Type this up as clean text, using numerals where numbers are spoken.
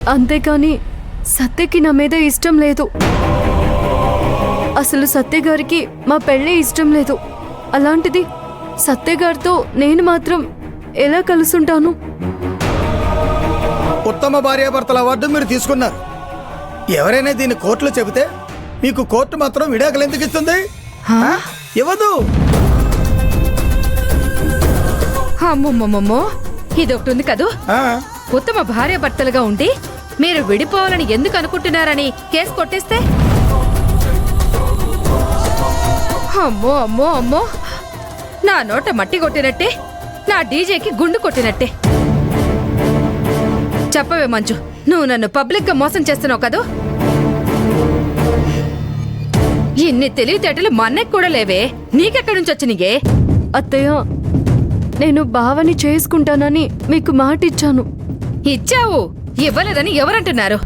అంతేకాని సత్యకి నా మీద ఇష్టం లేదు. అసలు సత్య గారికి మా పెళ్ళే ఇష్టం లేదు. అలాంటిది సత్య గారితో నేను మాత్రం ఎలా కలుసుంటాను? ఉత్తమ భార్యాభర్తల అవార్డు మీరు తీసుకున్నారు. ఎవరైనా దీన్ని కోర్టులో చెబితే మీకు కోర్టు మాత్రం విడాకులు ఎందుకు ఇస్తుంది? ఇవ్వదు. అమ్మమ్మమ్మమ్మో, ఇదొకటి ఉంది కదూ. ఉత్తమ భార్యాభర్తలుగా ఉండి మీరు విడిపోవాలని ఎందుకు అనుకుంటున్నారని కేసు కొట్టేస్తే? అమ్మో అమ్మో అమ్మో, నా నోట మట్టి కొట్టినట్టే, నా డీజేకి గుండు కొట్టినట్టే. చెప్పవే మంజు, నువ్వు నన్ను పబ్లిక్ గా మోసం చేస్తున్నావు కదూ. ఇన్ని తెలివితేటలు మా అన్నయ్యకి కూడా లేవే, నీకెక్కడి నుంచి వచ్చినయే? అత్తయ్య, నేను బావని చేసుకుంటానని మీకు మాట ఇచ్చాను. ఇచ్చావు, ఇవ్వలేదని ఎవరంటున్నారు?